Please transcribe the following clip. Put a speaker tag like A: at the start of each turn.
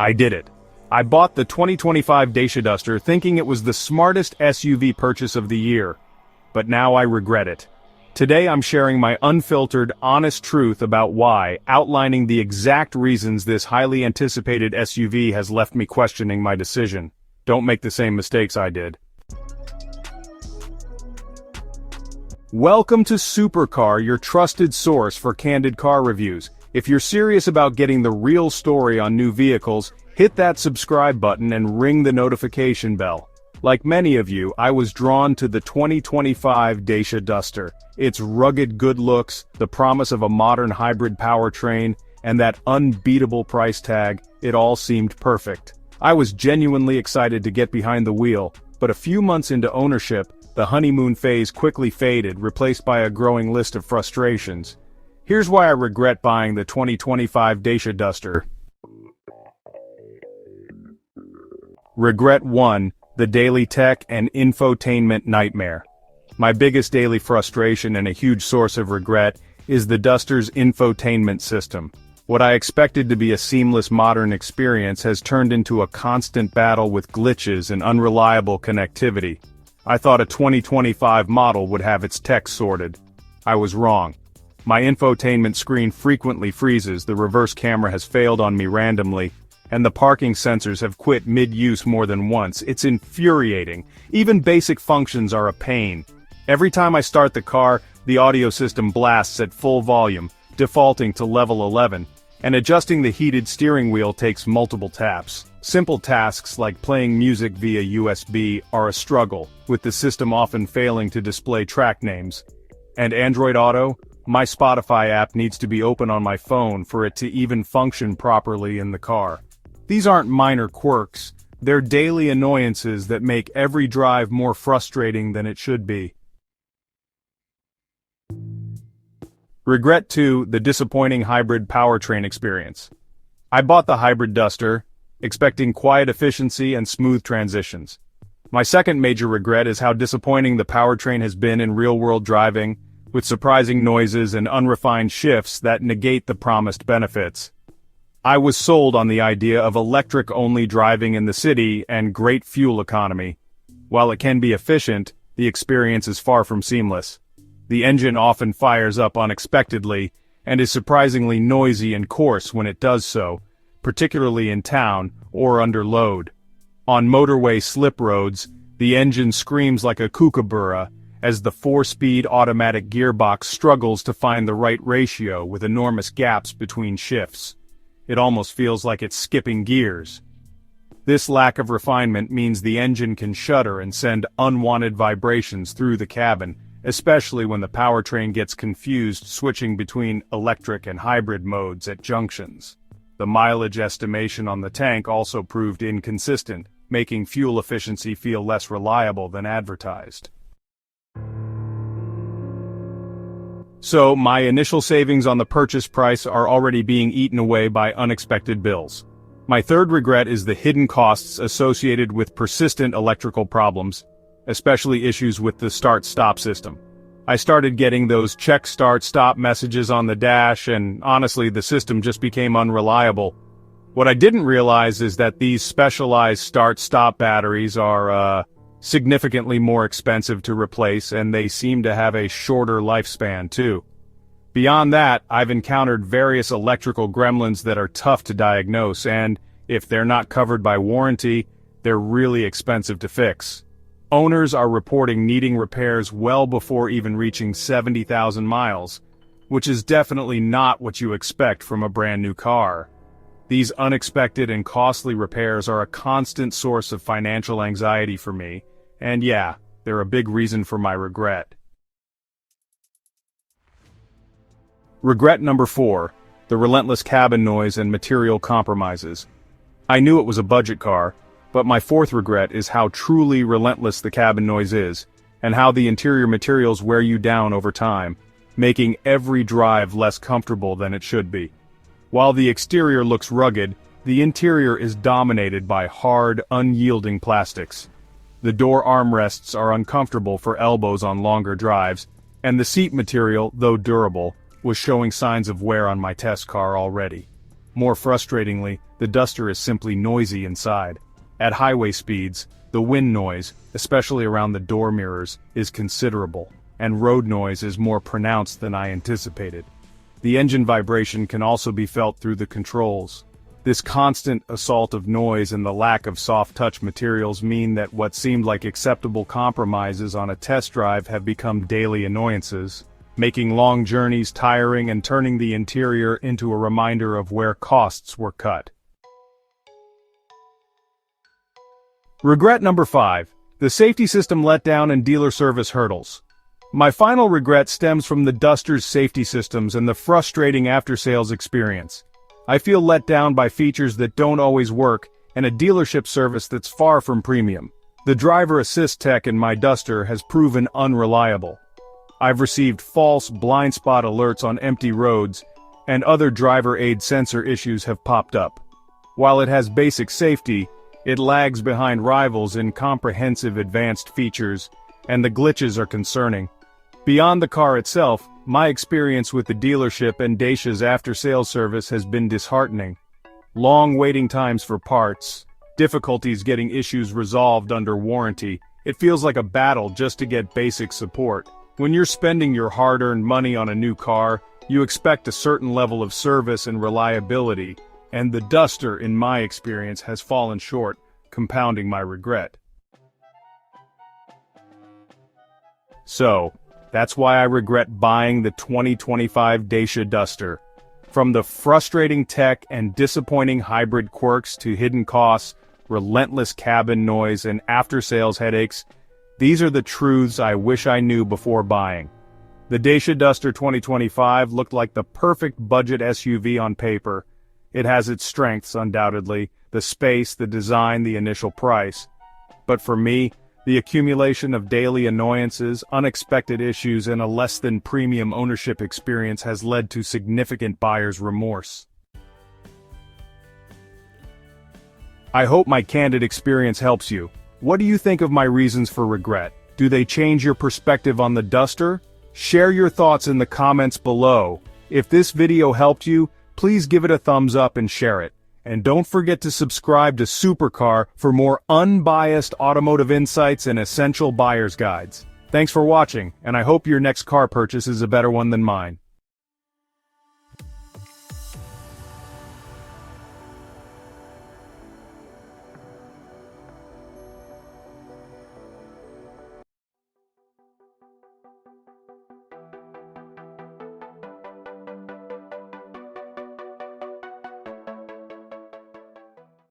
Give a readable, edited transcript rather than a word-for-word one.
A: I did it. I bought the 2025 Dacia Duster thinking it was the smartest SUV purchase of the year. But now I regret it. Today I'm sharing my unfiltered, honest truth about why, outlining the exact reasons this highly anticipated SUV has left me questioning my decision. Don't make the same mistakes I did. Welcome to Supercar, your trusted source for candid car reviews. If you're serious about getting the real story on new vehicles, hit that subscribe button and ring the notification bell. Like many of you, I was drawn to the 2025 Dacia Duster. Its rugged good looks, the promise of a modern hybrid powertrain, and that unbeatable price tag, it all seemed perfect. I was genuinely excited to get behind the wheel, but a few months into ownership, the honeymoon phase quickly faded, replaced by a growing list of frustrations. Here's why I regret buying the 2025 Dacia Duster. Regret 1. The daily tech and infotainment nightmare. My biggest daily frustration and a huge source of regret is the Duster's infotainment system. What I expected to be a seamless modern experience has turned into a constant battle with glitches and unreliable connectivity. I thought a 2025 model would have its tech sorted. I was wrong. My infotainment screen frequently freezes, the reverse camera has failed on me randomly, and the parking sensors have quit mid-use more than once. It's infuriating. Even basic functions are a pain. Every time I start the car, the audio system blasts at full volume, defaulting to level 11, and adjusting the heated steering wheel takes multiple taps. Simple tasks like playing music via USB are a struggle, with the system often failing to display track names. And Android Auto? My Spotify app needs to be open on my phone for it to even function properly in the car. These aren't minor quirks, they're daily annoyances that make every drive more frustrating than it should be. Regret 2. The disappointing hybrid powertrain experience. I bought the hybrid Duster, expecting quiet efficiency and smooth transitions. My second major regret is how disappointing the powertrain has been in real-world driving, with surprising noises and unrefined shifts that negate the promised benefits. I was sold on the idea of electric-only driving in the city and great fuel economy. While it can be efficient, the experience is far from seamless. The engine often fires up unexpectedly, and is surprisingly noisy and coarse when it does so, particularly in town or under load. On motorway slip roads, the engine screams like a kookaburra, as the 4-speed automatic gearbox struggles to find the right ratio with enormous gaps between shifts. It almost feels like it's skipping gears. This lack of refinement means the engine can shudder and send unwanted vibrations through the cabin, especially when the powertrain gets confused switching between electric and hybrid modes at junctions. The mileage estimation on the tank also proved inconsistent, making fuel efficiency feel less reliable than advertised. So, my initial savings on the purchase price are already being eaten away by unexpected bills. My third regret is the hidden costs associated with persistent electrical problems, especially issues with the start-stop system. I started getting those check start-stop messages on the dash, and honestly, the system just became unreliable. What I didn't realize is that these specialized start-stop batteries are, significantly more expensive to replace, and they seem to have a shorter lifespan too. Beyond that, I've encountered various electrical gremlins that are tough to diagnose, and, if they're not covered by warranty, they're really expensive to fix. Owners are reporting needing repairs well before even reaching 70,000 miles, which is definitely not what you expect from a brand new car. These unexpected and costly repairs are a constant source of financial anxiety for me, and yeah, they're a big reason for my regret. Regret number 4, the relentless cabin noise and material compromises. I knew it was a budget car, but my fourth regret is how truly relentless the cabin noise is, and how the interior materials wear you down over time, making every drive less comfortable than it should be. While the exterior looks rugged, the interior is dominated by hard, unyielding plastics. The door armrests are uncomfortable for elbows on longer drives, and the seat material, though durable, was showing signs of wear on my test car already. More frustratingly, the Duster is simply noisy inside. At highway speeds, the wind noise, especially around the door mirrors, is considerable, and road noise is more pronounced than I anticipated. The engine vibration can also be felt through the controls. This constant assault of noise and the lack of soft-touch materials mean that what seemed like acceptable compromises on a test drive have become daily annoyances, making long journeys tiring and turning the interior into a reminder of where costs were cut. Regret number 5. The safety system letdown and dealer service hurdles. My final regret stems from the Duster's safety systems and the frustrating after-sales experience. I feel let down by features that don't always work and a dealership service that's far from premium. The driver assist tech in my Duster has proven unreliable. I've received false blind spot alerts on empty roads, and other driver aid sensor issues have popped up. While it has basic safety, it lags behind rivals in comprehensive advanced features, and the glitches are concerning. Beyond the car itself, my experience with the dealership and Dacia's after-sales service has been disheartening. Long waiting times for parts, difficulties getting issues resolved under warranty. It feels like a battle just to get basic support. When you're spending your hard-earned money on a new car, you expect a certain level of service and reliability, and the Duster, in my experience, has fallen short, compounding my regret. So, that's why I regret buying the 2025 Dacia Duster. From the frustrating tech and disappointing hybrid quirks to hidden costs, relentless cabin noise, and after-sales headaches, these are the truths I wish I knew before buying. The Dacia Duster 2025 looked like the perfect budget SUV on paper. It has its strengths, undoubtedly, the space, the design, the initial price. But for me, the accumulation of daily annoyances, unexpected issues, and a less-than-premium ownership experience has led to significant buyer's remorse. I hope my candid experience helps you. What do you think of my reasons for regret? Do they change your perspective on the Duster? Share your thoughts in the comments below. If this video helped you, please give it a thumbs up and share it. And don't forget to subscribe to Supercar for more unbiased automotive insights and essential buyer's guides. Thanks for watching, and I hope your next car purchase is a better one than mine.